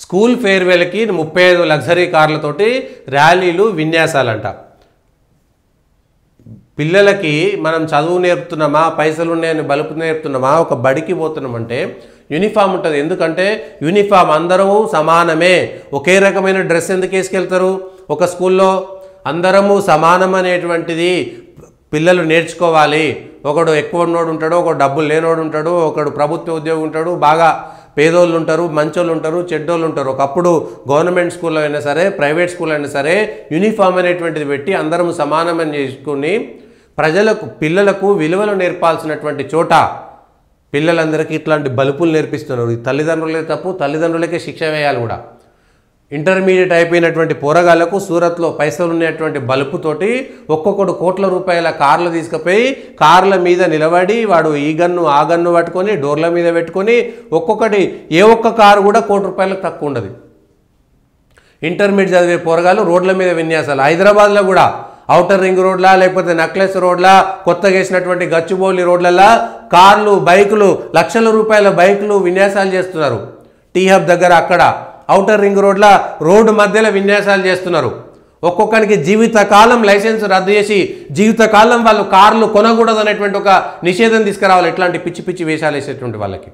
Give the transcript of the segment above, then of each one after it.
School ఫేర్వెల్కి 35 luxury కార్లతోటి ర్యాలీలు విన్యాసాలంట. పిల్లలకి మనం చదువు నేర్పుతున్నామా, పైసలు ఉన్నాయని బలుపు నేర్పుతున్నామా, ఒక బడికి పోతున్నామంటే యూనిఫామ్ ఉంటుంది. ఎందుకంటే యూనిఫామ్ అందరము సమానమే. ఒకే రకమైన డ్రెస్ ఎందుకు వేసుకెళ్తారు? ఒక స్కూల్లో అందరము సమానం అనేటువంటిది పిల్లలు నేర్చుకోవాలి. ఒకడు ఎక్కువ ఉన్నోడు ఉంటాడు, ఒకడు డబ్బులు లేనోడు ఉంటాడు, ఒకడు ప్రభుత్వ ఉద్యోగి ఉంటాడు, బాగా పేదోళ్ళు ఉంటారు, మంచోళ్ళు ఉంటారు, చెడ్డోళ్ళు ఉంటారు. ఒకప్పుడు గవర్నమెంట్ స్కూల్లో అయినా సరే, ప్రైవేట్ స్కూల్లో అయినా సరే యూనిఫామ్ అనేటువంటిది పెట్టి అందరం సమానమని చేసుకుని పిల్లలకు విలువలు నేర్పాల్సినటువంటి చోట పిల్లలందరికీ ఇట్లాంటి బలుపులు నేర్పిస్తున్నారు. ఈ తల్లిదండ్రులే తప్పు, తల్లిదండ్రులకే శిక్ష వేయాలి కూడా. ఇంటర్మీడియట్ అయిపోయినటువంటి పోరగాళ్లకు సూరత్లో పైసలు ఉన్నటువంటి బలుపుతోటి ఒక్కొక్కడు కోట్ల రూపాయల కార్లు తీసుకుపోయి కార్ల మీద నిలబడి వాడు ఈ గన్ను ఆ గన్ను పట్టుకొని డోర్ల మీద పెట్టుకొని ఒక్కొక్కటి ఏ ఒక్క కారు కూడా ₹1,00,00,000 తక్కువ ఉండదు. ఇంటర్మీడియట్ చదివే పోరగాళ్ళు రోడ్ల మీద విన్యాసాలు. హైదరాబాద్లో కూడా ఔటర్ రింగ్ రోడ్లా లేకపోతే నెక్లెస్ రోడ్లా కొత్తగా వేసినటువంటి గచ్చిబౌలి రోడ్లలా కార్లు బైకులు లక్షల రూపాయల బైకులు విన్యాసాలు చేస్తున్నారు. టీ హబ్ దగ్గర అక్కడ ఔటర్ రింగ్ రోడ్ల రోడ్డు మధ్యలో విన్యాసాలు చేస్తున్నారు. ఒక్కొక్కరికి జీవితకాలం లైసెన్స్ రద్దు చేసి జీవితకాలం వాళ్ళు కార్లు కొనకూడదు అనేటువంటి ఒక నిషేధం తీసుకురావాలి. ఇట్లాంటి పిచ్చి పిచ్చి వేషాలు వేసేటువంటి వాళ్ళకి,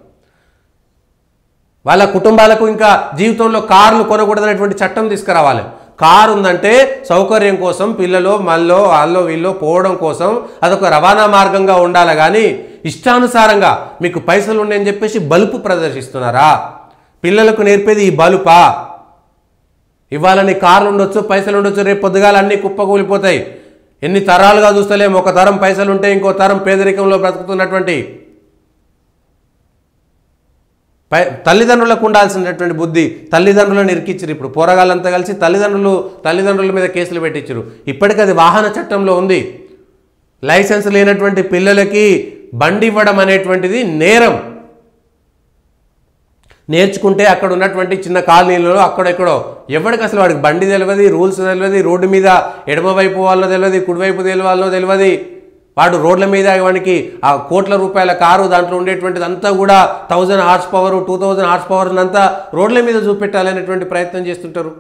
వాళ్ళ కుటుంబాలకు ఇంకా జీవితంలో కార్లు కొనకూడదు అనేటువంటి చట్టం తీసుకురావాలి. కారు ఉందంటే సౌకర్యం కోసం పిల్లలు మళ్ళీ వాళ్ళో వీళ్ళు పోవడం కోసం అదొక రవాణా మార్గంగా ఉండాలి. కానీ ఇష్టానుసారంగా మీకు పైసలు ఉన్నాయని చెప్పేసి బలుపు ప్రదర్శిస్తున్నారా? పిల్లలకు నేర్పేది ఈ బలుపా? ఇవాళ నీ కార్లు ఉండొచ్చు, పైసలు ఉండొచ్చు, రేపు పొద్దుగాల అన్నీ కుప్పకూలిపోతాయి. ఎన్ని తరాలుగా చూస్తలేము. ఒక తరం పైసలు ఉంటే ఇంకో తరం పేదరికంలో బ్రతుకుతున్నటువంటి తల్లిదండ్రులకు ఉండాల్సినటువంటి బుద్ధి తల్లిదండ్రులను ఇరికిచ్చారు. ఇప్పుడు పోరగాళ్ళంతా కలిసి తల్లిదండ్రుల మీద కేసులు పెట్టించారు. ఇప్పటికీ అది వాహన చట్టంలో ఉంది. లైసెన్స్ లేనటువంటి పిల్లలకి బండి ఇవ్వడం అనేటువంటిది నేరం. నేర్చుకుంటే అక్కడ ఉన్నటువంటి చిన్న కాలనీలలో అక్కడెక్కడో ఎవరికి అసలు వాడికి బండి తెలియదు, రూల్స్ తెలియదు, రోడ్డు మీద ఎడమవైపు వాళ్ళో తెలియదు, కుడివైపు వాళ్ళో తెలియదు. వాడు రోడ్ల మీద వానికి ఆ కోట్ల రూపాయల కారు దాంట్లో ఉండేటువంటిది అంతా కూడా 1000 హార్స్ పవర్ 2000 హార్స్ పవర్ అంతా రోడ్ల మీద చూపెట్టాలనేటువంటి ప్రయత్నం చేస్తుంటారు.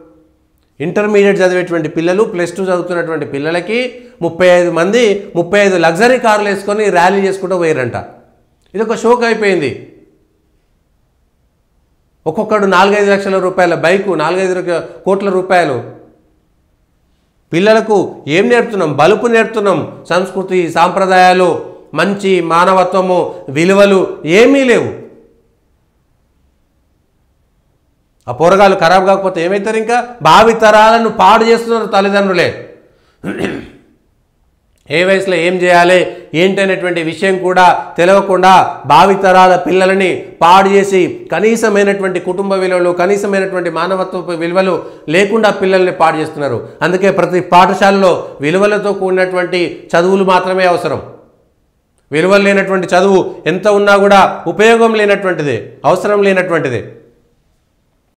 ఇంటర్మీడియట్ చదివేటువంటి పిల్లలు, +2 చదువుతున్నటువంటి పిల్లలకి 35 మంది 35 లగ్జరీ కార్లు వేసుకొని ర్యాలీ చేసుకుంటూ పోయారంట. ఇది ఒక షోక్ అయిపోయింది. ఒక్కొక్కడు 4-5 లక్షల రూపాయల బైకు, 4-5 కోట్ల రూపాయలు. పిల్లలకు ఏం నేర్పుతున్నాం? బలుపు నేర్పుతున్నాం. సంస్కృతి, సాంప్రదాయాలు, మంచి మానవత్వము, విలువలు ఏమీ లేవు. ఆ పోరగాళ్ళు ఖరాబ్ కాకపోతే ఏమవుతారు? ఇంకా భావితరాలను పాడు చేస్తున్నారు తల్లిదండ్రులే. ఏ వయసులో ఏం చేయాలి ఏంటి అనేటువంటి విషయం కూడా తెలియకుండా భావితరాల పిల్లలని పాడు చేసి కనీసమైనటువంటి కుటుంబ విలువలు, కనీసమైనటువంటి మానవత్వ విలువలు లేకుండా పిల్లల్ని పాడు చేస్తున్నారు. అందుకే ప్రతి పాఠశాలలో విలువలతో కూడినటువంటి చదువులు మాత్రమే అవసరం. విలువలు లేనటువంటి చదువు ఎంత ఉన్నా కూడా ఉపయోగం లేనటువంటిదే, అవసరం లేనటువంటిదే.